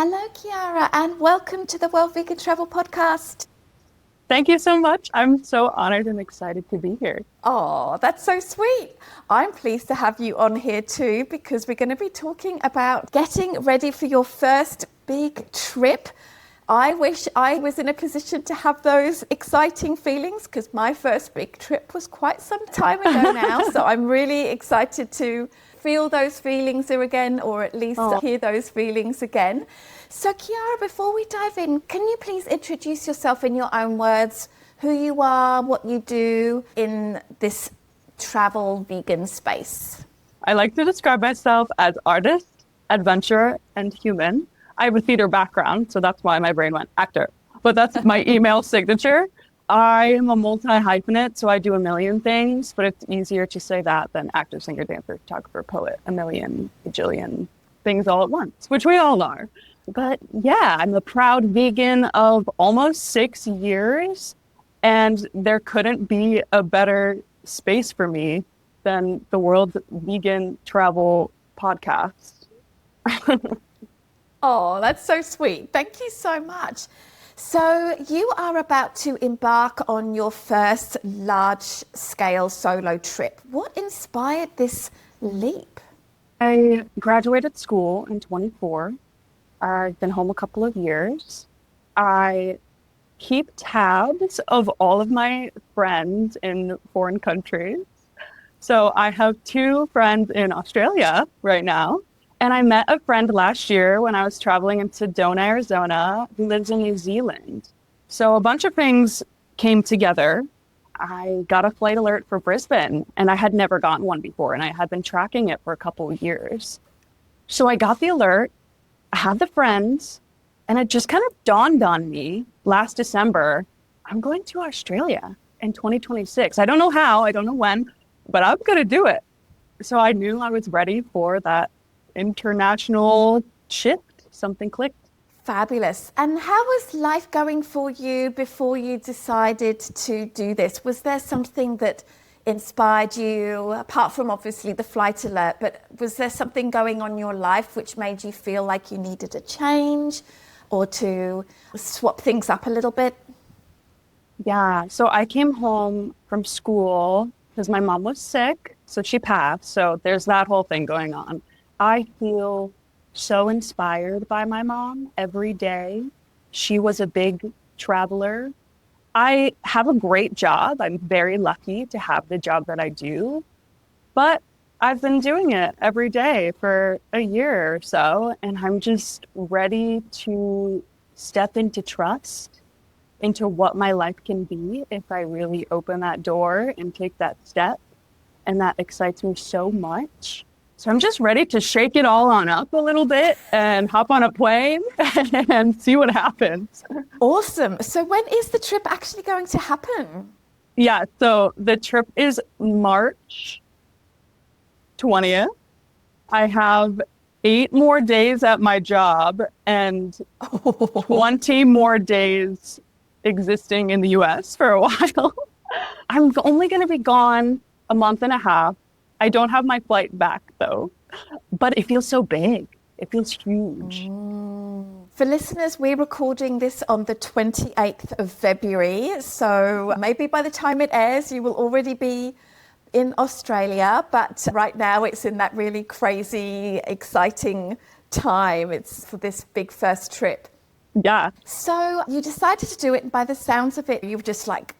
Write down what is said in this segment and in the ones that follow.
Hello, Kiara, and welcome to the World Vegan Travel Podcast. Thank you so much. I'm so honored and excited to be here. Oh, that's so sweet. I'm pleased to have you on here too, because we're going to be talking about getting ready for your first big trip. I wish I was in a position to have those exciting feelings, because my first big trip was quite some time ago now. So I'm really excited to feel those feelings again, or at least hear those feelings again. So Kiara, before we dive in, can you please introduce yourself in your own words, who you are, what you do in this travel vegan space? I like to describe myself as artist, adventurer, and human. I have a theater background, so that's why my brain went actor. But that's my email signature. I am a multi-hyphenate, so I do a million things, but it's easier to say that than actor, singer, dancer, photographer, poet, a bajillion things all at once, which we all are. But yeah, I'm a proud vegan of almost 6 years, and there couldn't be a better space for me than the World Vegan Travel Podcast. Oh, that's so sweet. Thank you so much. So you are about to embark on your first large-scale solo trip. What inspired this leap? I graduated school in 24. I've been home a couple of years. I keep tabs of all of my friends in foreign countries. So I have 2 friends in Australia right now. And I met a friend last year when I was traveling in Sedona, Arizona, who lives in New Zealand. So a bunch of things came together. I got a flight alert for Brisbane, and I had never gotten one before, and I had been tracking it for a couple of years. So I got the alert, I had the friends, and it just kind of dawned on me last December, I'm going to Australia in 2026. I don't know how, I don't know when, but I'm going to do it. So I knew I was ready for that international shift. Something clicked. Fabulous. And how was life going for you before you decided to do this? Was there something that inspired you, apart from obviously the flight alert, but was there something going on in your life which made you feel like you needed a change or to swap things up a little bit? Yeah. So I came home from school because my mom was sick, so she passed. So there's that whole thing going on. I feel so inspired by my mom every day. She was a big traveler. I have a great job. I'm very lucky to have the job that I do, but I've been doing it every day for a year or so, and I'm just ready to step into trust into what my life can be if I really open that door and take that step. And that excites me so much. So I'm just ready to shake it all on up a little bit and hop on a plane and see what happens. Awesome. So when is the trip actually going to happen? Yeah, so the trip is March 20th. I have 8 more days at my job and 20 more days existing in the US for a while. I'm only going to be gone a month and a half. I don't have my flight back though, but it feels so big. It feels huge. For listeners, we're recording this on the 28th of February. So maybe by the time it airs, you will already be in Australia. But right now it's in that really crazy, exciting time. It's for this big first trip. Yeah. So you decided to do it. And by the sounds of it, you were just like,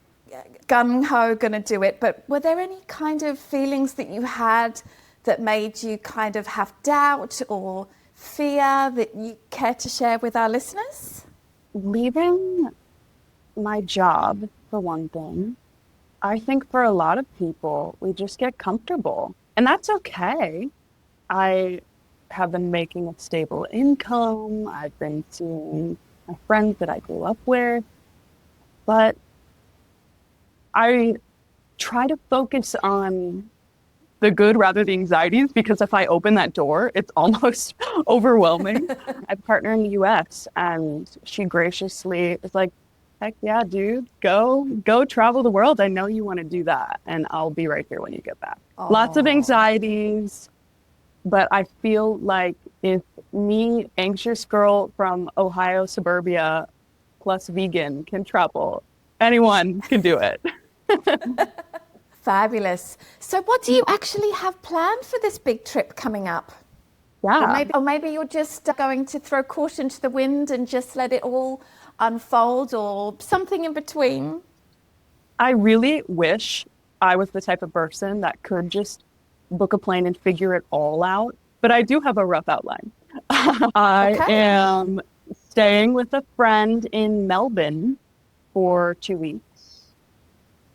gung-ho, gonna do it. But were there any kind of feelings that you had that made you kind of have doubt or fear that you care to share with our listeners? Leaving my job, for one thing, I think for a lot of people, we just get comfortable. And that's okay. I have been making a stable income. I've been seeing my friends that I grew up with. But I try to focus on the good rather than anxieties, because if I open that door, it's almost overwhelming. I have a partner in the US, and she graciously is like, heck yeah, dude, go travel the world. I know you want to do that, and I'll be right here when you get back. Aww. Lots of anxieties, But I feel like if me, anxious girl from Ohio suburbia plus vegan, can travel, anyone can do it. Fabulous. So what do you actually have planned for this big trip coming up? Yeah. Or maybe you're just going to throw caution to the wind and just let it all unfold, or something in between. I really wish I was the type of person that could just book a plane and figure it all out, but I do have a rough outline. I Okay. am staying with a friend in Melbourne for 2 weeks.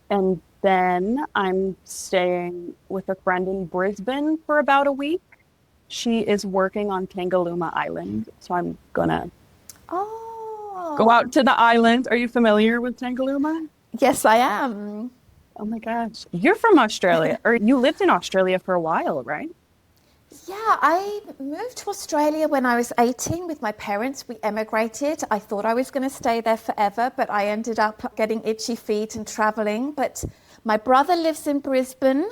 And then I'm staying with a friend in Brisbane for about a week. She is working on Tangalooma Island, so I'm gonna go Oh, out to the island. Are you familiar with Tangalooma? yes, I am. Oh my gosh. You're from Australia, or you lived in Australia for a while, right? Yeah, I moved to Australia when I was 18 with my parents. We emigrated. I thought I was going to stay there forever, but I ended up getting itchy feet and traveling. But my brother lives in Brisbane,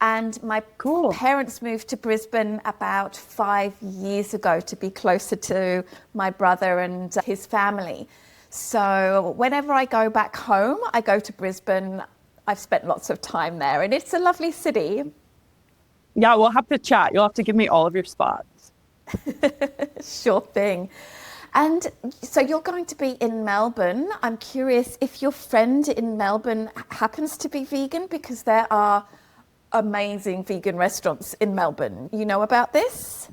and my Cool. parents moved to Brisbane about 5 years ago to be closer to my brother and his family. So whenever I go back home, I go to Brisbane. I've spent lots of time there, and it's a lovely city. Yeah, we'll have to chat. You'll have to give me all of your spots. Sure thing. And so you're going to be in Melbourne. I'm curious if your friend in Melbourne happens to be vegan, because there are amazing vegan restaurants in Melbourne. You know about this?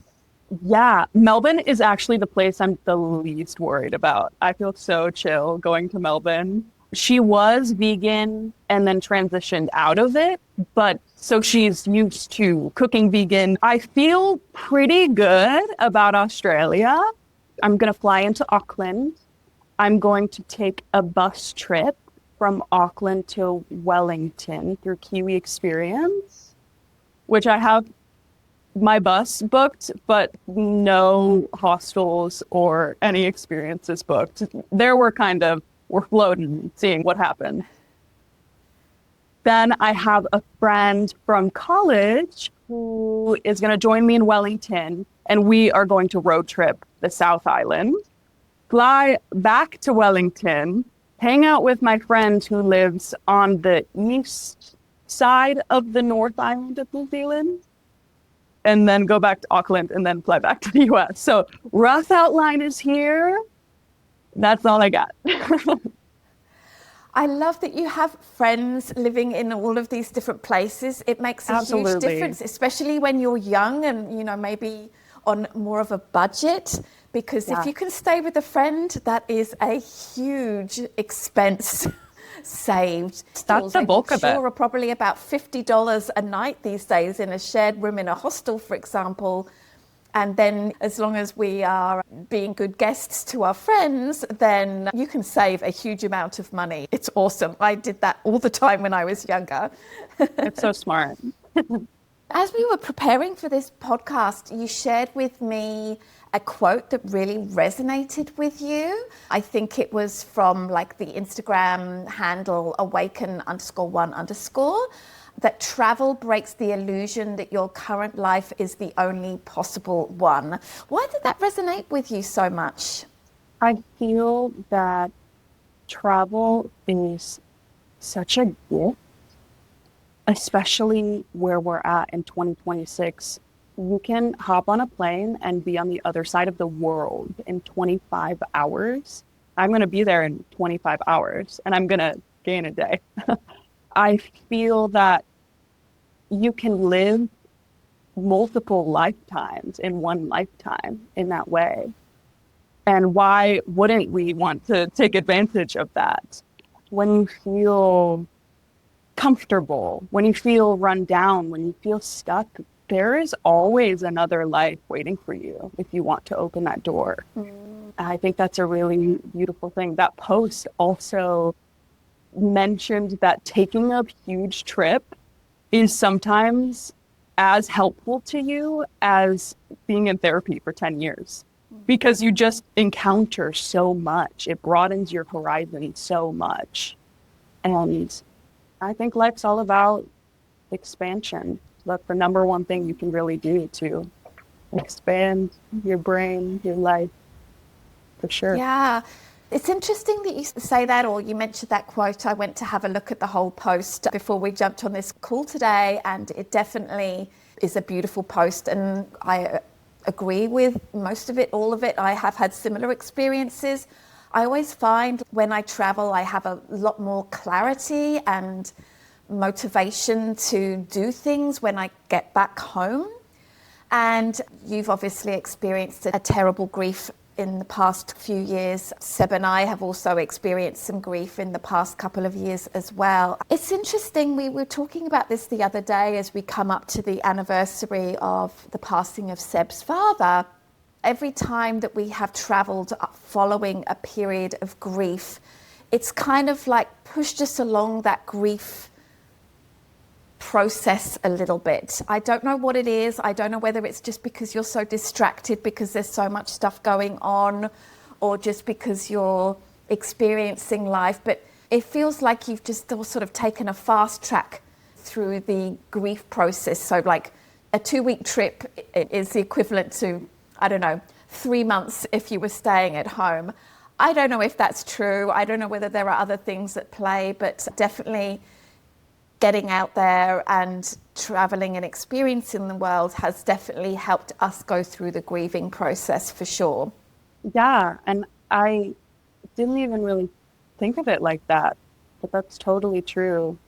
Yeah, Melbourne is actually the place I'm the least worried about. I feel so chill going to Melbourne. She was vegan and then transitioned out of it, but so she's used to cooking vegan. I feel pretty good about Australia. I'm going to fly into Auckland. I'm going to take a bus trip from Auckland to Wellington through Kiwi Experience, which I have my bus booked, but no hostels or any experiences booked. There we're floating, seeing what happened. Then I have a friend from college who is going to join me in Wellington, and we are going to road trip the South Island, fly back to Wellington, hang out with my friend who lives on the east side of the North Island of New Zealand, and then go back to Auckland and then fly back to the US. So rough outline is here. That's all I got. I love that you have friends living in all of these different places. It makes a huge Absolutely. difference, especially when you're young and, maybe on more of a budget. Because if Yeah. you can stay with a friend, that is a huge expense saved. That's the bulk of it. Sure, are probably about $50 a night these days in a shared room in a hostel, for example. And then as long as we are being good guests to our friends, then you can save a huge amount of money. It's awesome. I did that all the time when I was younger. It's so smart. As we were preparing for this podcast, you shared with me a quote that really resonated with you. I think it was from like the Instagram handle awaken_one_, that travel breaks the illusion that your current life is the only possible one. Why did that resonate with you so much? I feel that travel is such a gift, especially where we're at in 2026. You can hop on a plane and be on the other side of the world in 25 hours. I'm going to be there in 25 hours and I'm going to gain a day. I feel that you can live multiple lifetimes in one lifetime in that way. And why wouldn't we want to take advantage of that? When you feel comfortable, when you feel run down, when you feel stuck, there is always another life waiting for you if you want to open that door. I think that's a really beautiful thing. That post also mentioned that taking a huge trip is sometimes as helpful to you as being in therapy for 10 years because you just encounter so much. It broadens your horizon so much. And I think life's all about expansion. That's the number one thing you can really do to expand your brain, your life, for sure. Yeah. It's interesting that you say that, or you mentioned that quote. I went to have a look at the whole post before we jumped on this call today, and it definitely is a beautiful post. And I agree with most of it, all of it. I have had similar experiences. I always find when I travel, I have a lot more clarity and motivation to do things when I get back home. And you've obviously experienced a terrible grief in the past few years. Seb and I have also experienced some grief in the past couple of years as well. It's interesting, we were talking about this the other day as we come up to the anniversary of the passing of Seb's father. Every time that we have travelled following a period of grief, it's kind of like pushed us along that grief process a little bit. I don't know what it is. I don't know whether it's just because you're so distracted because there's so much stuff going on, or just because you're experiencing life, but it feels like you've just sort of taken a fast track through the grief process. So like a 2-week trip is the equivalent to, I don't know, 3 months if you were staying at home. I don't know if that's true. I don't know whether there are other things at play, but definitely getting out there and traveling and experiencing the world has definitely helped us go through the grieving process for sure. Yeah, and I didn't even really think of it like that, but that's totally true.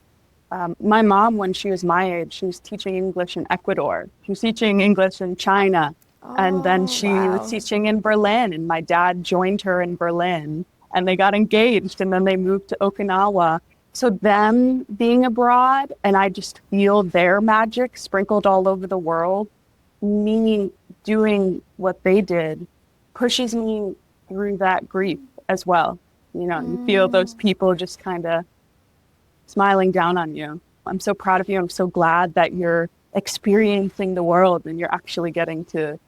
My mom, when she was my age, she was teaching English in Ecuador. She was teaching English in China. And then Oh, she was wow. teaching in Berlin, and my dad joined her in Berlin, and they got engaged, and then they moved to Okinawa. So them being abroad, and I just feel their magic sprinkled all over the world, me doing what they did pushes me through that grief as well. You know, you feel those people just kind of smiling down on you. I'm so proud of you. I'm so glad that you're experiencing the world and you're actually getting to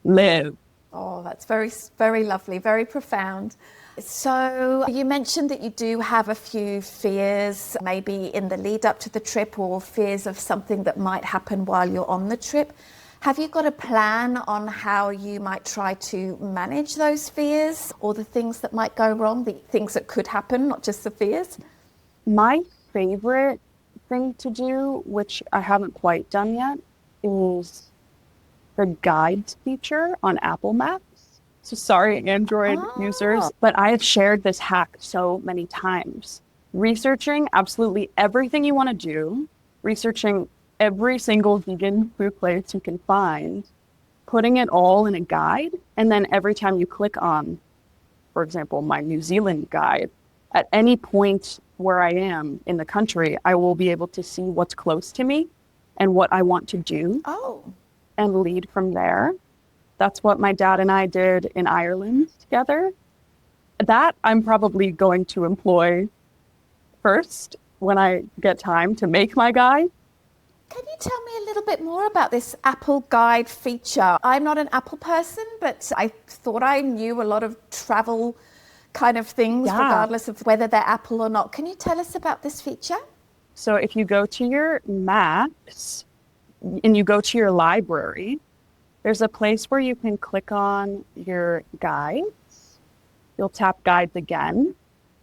live. Oh, that's very, very lovely, very profound. So you mentioned that you do have a few fears, maybe in the lead up to the trip, or fears of something that might happen while you're on the trip. Have you got a plan on how you might try to manage those fears, or the things that might go wrong, the things that could happen, not just the fears? My favorite thing to do, which I haven't quite done yet, is the guides feature on Apple Maps. So sorry, Android users, Oh, but I have shared this hack so many times. Researching absolutely everything you want to do, researching every single vegan food place you can find, putting it all in a guide, and then every time you click on, for example, my New Zealand guide, at any point where I am in the country, I will be able to see what's close to me and what I want to do oh, and lead from there. That's what my dad and I did in Ireland together. That I'm probably going to employ first when I get time to make my guide. can you tell me a little bit more about this Apple Guide feature? I'm not an Apple person, but I thought I knew a lot of travel kind of things, Yeah. regardless of whether they're Apple or not. Can you tell us about this feature? So if you go to your maps and you go to your library, there's a place where you can click on your guides. You'll tap guides again,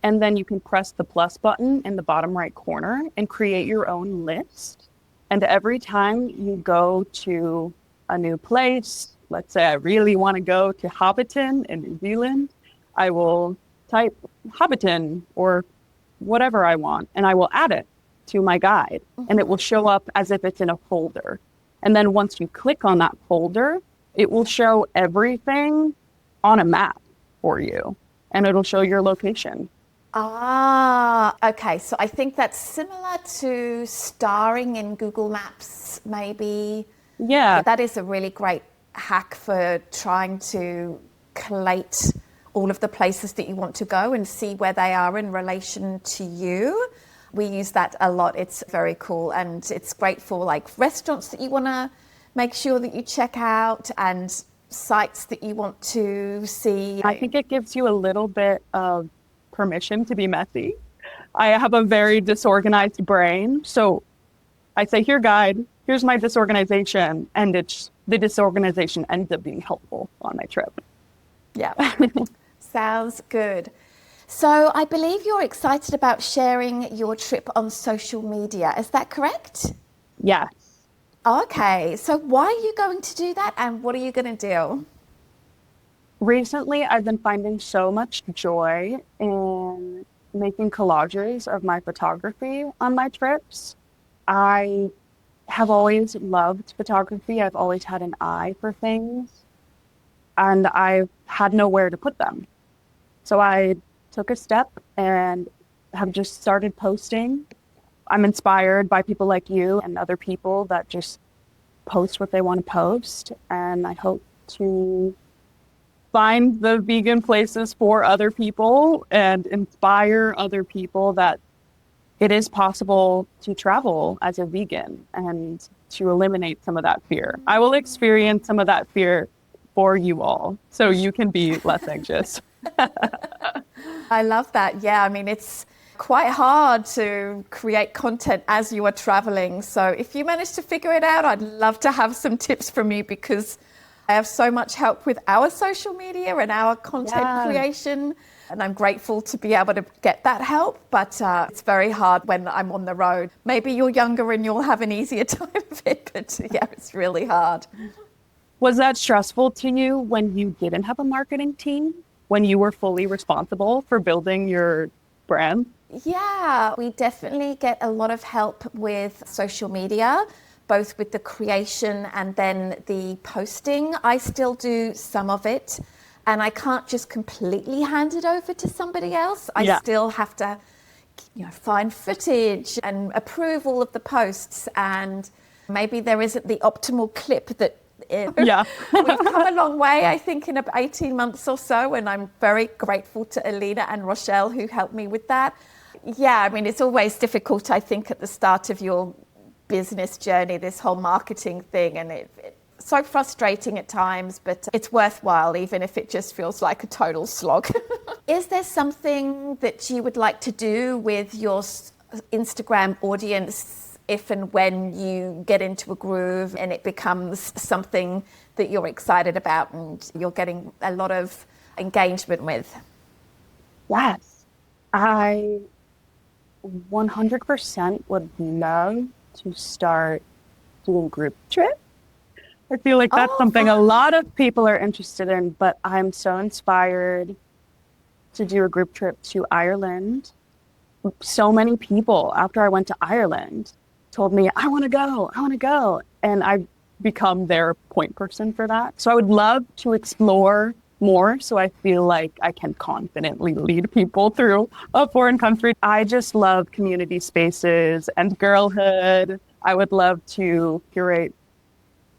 and then you can press the plus button in the bottom right corner and create your own list. And every time you go to a new place, let's say I really want to go to Hobbiton in New Zealand, I will type Hobbiton or whatever I want, and I will add it to my guide, and it will show up as if it's in a folder. And then once you click on that folder, it will show everything on a map for you, and it'll show your location. Ah, okay. So I think that's similar to starring in Google Maps, maybe. Yeah, That is a really great hack for trying to collate all of the places that you want to go and see where they are in relation to you. We use that a lot. It's very cool, and it's great for like restaurants that you want to make sure that you check out, and sites that you want to see. I think it gives you a little bit of permission to be messy. I have a very disorganized brain, so I say, here, guide, here's my disorganization, and it's the disorganization ends up being helpful on my trip. Yeah, sounds good. So I believe you're excited about sharing your trip on social media. Is that correct? Yes. Okay, so why are you going to do that and what are you going to do? Recently, I've been finding so much joy in making collages of my photography on my trips. I have always loved photography. I've always had an eye for things, and I've had nowhere to put them. So I took a step and have just started posting. I'm inspired by people like you and other people that just post what they want to post. And I hope to find the vegan places for other people and inspire other people that it is possible to travel as a vegan and to eliminate some of that fear. I will experience some of that fear for you all so you can be less anxious. I love that. Yeah, I mean, it's quite hard to create content as you are traveling. So if you manage to figure it out, I'd love to have some tips from you because I have so much help with our social media and our content creation. And I'm grateful to be able to get that help. But it's very hard when I'm on the road. Maybe you're younger and you'll have an easier time of it. But yeah, it's really hard. Was that stressful to you when you didn't have a marketing team? When you were fully responsible for building your brand? Yeah, we definitely get a lot of help with social media, both with the creation and then the posting. I still do some of it and I can't just completely hand it over to somebody else. I still have to, find footage and approve all of the posts, and maybe there isn't the optimal clip that we've come a long way, I think, in about 18 months or so, and I'm very grateful to Alina and Rochelle who helped me with that. Yeah, I mean, it's always difficult, I think, at the start of your business journey, this whole marketing thing, and it's so frustrating at times, but it's worthwhile, even if it just feels like a total slog. Is there something that you would like to do with your Instagram audience if and when you get into a groove and it becomes something that you're excited about and you're getting a lot of engagement with? Yes, I 100% would love to start doing group trips. I feel like that's something a lot of people are interested in, but I'm so inspired to do a group trip to Ireland. So many people after I went to Ireland told me, I want to go. And I've become their point person for that. So I would love to explore more so I feel like I can confidently lead people through a foreign country. I just love community spaces and girlhood. I would love to curate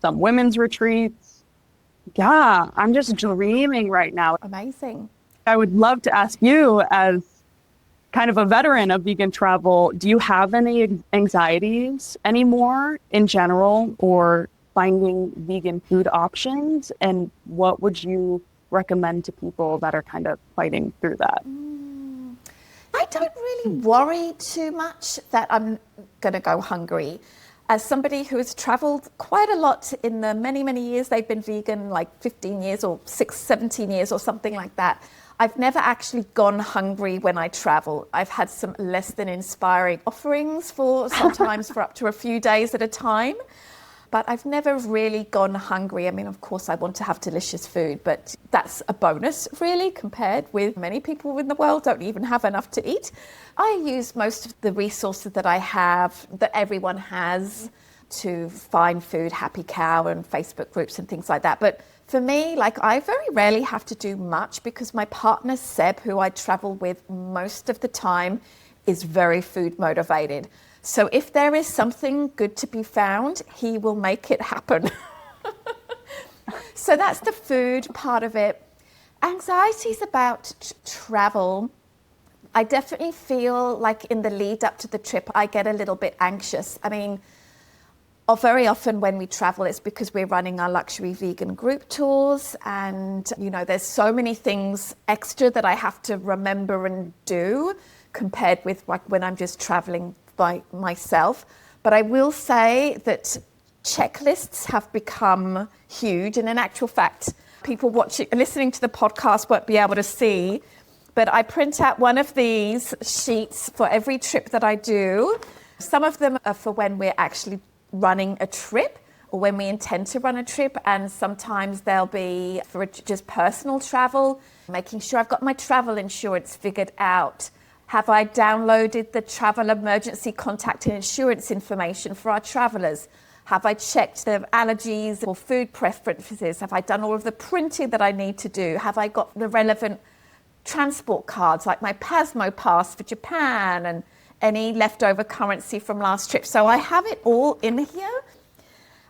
some women's retreats. Yeah, I'm just dreaming right now. Amazing. I would love to ask you, as kind of a veteran of vegan travel, do you have any anxieties anymore in general or finding vegan food options? And what would you recommend to people that are kind of fighting through that? I don't really worry too much that I'm going to go hungry. As somebody who has traveled quite a lot in the many, many years they've been vegan, like 15 years or 17 years or something like that, I've never actually gone hungry when I travel. I've had some less than inspiring offerings sometimes for up to a few days at a time, but I've never really gone hungry. I mean, of course, I want to have delicious food, but that's a bonus, really, compared with many people in the world don't even have enough to eat. I use most of the resources that I have, that everyone has, to find food, Happy Cow and Facebook groups and things like that. But for me, I very rarely have to do much because my partner, Seb, who I travel with most of the time, is very food motivated. So if there is something good to be found, he will make it happen. So that's the food part of it. Anxieties about travel. I definitely feel like in the lead up to the trip, I get a little bit anxious. I mean, very often when we travel, it's because we're running our luxury vegan group tours. And, there's so many things extra that I have to remember and do compared with when I'm just traveling by myself. But I will say that checklists have become huge. And in actual fact, people listening to the podcast won't be able to see, but I print out one of these sheets for every trip that I do. Some of them are for when we're actually running a trip or when we intend to run a trip, and sometimes they'll be for just personal travel, making sure I've got my travel insurance figured out. Have I downloaded the travel emergency contact and insurance information for our travelers? Have I checked the allergies or food preferences? Have I done all of the printing that I need to do? Have I got the relevant transport cards like my Pasmo pass for Japan and any leftover currency from last trip? So I have it all in here,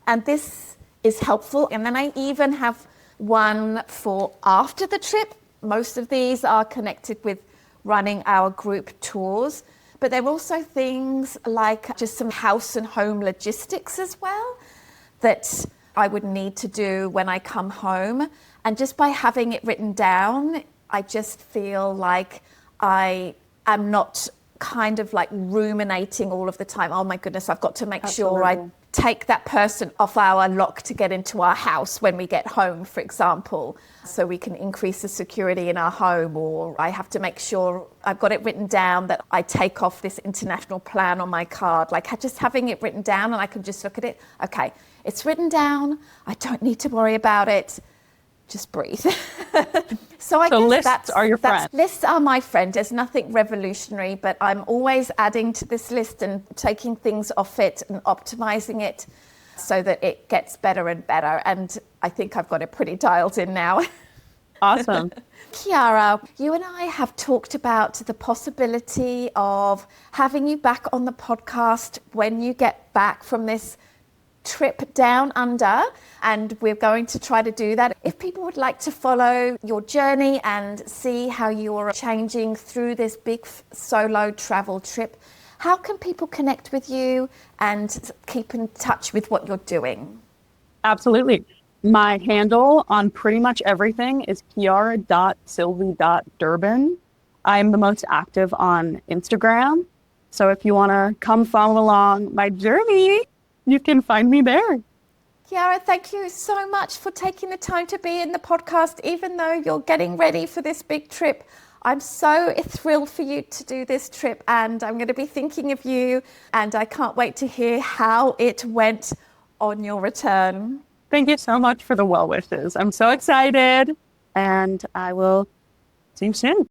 and this is helpful. And then I even have one for after the trip. Most of these are connected with running our group tours. But there are also things like just some house and home logistics as well that I would need to do when I come home. And just by having it written down, I just feel like I am not kind of like ruminating all of the time. Oh my goodness, I've got to make sure I take that person off our lock to get into our house when we get home, for example, so we can increase the security in our home. Or I have to make sure I've got it written down that I take off this international plan on my card. Like just having it written down and I can just look at it. Okay, it's written down. I don't need to worry about it. Just breathe. So lists are your friend. Lists are my friend. There's nothing revolutionary, but I'm always adding to this list and taking things off it and optimizing it so that it gets better and better. And I think I've got it pretty dialed in now. Awesome. Kiara, you and I have talked about the possibility of having you back on the podcast when you get back from this trip down under, and we're going to try to do that. If people would like to follow your journey and see how you're changing through this big solo travel trip, how can people connect with you and keep in touch with what you're doing? Absolutely. My handle on pretty much everything is kiara.sylvie.durbin. I'm the most active on Instagram. So if you want to come follow along my journey, you can find me there. Kiara, thank you so much for taking the time to be in the podcast, even though you're getting ready for this big trip. I'm so thrilled for you to do this trip, and I'm going to be thinking of you, and I can't wait to hear how it went on your return. Thank you so much for the well wishes. I'm so excited, and I will see you soon.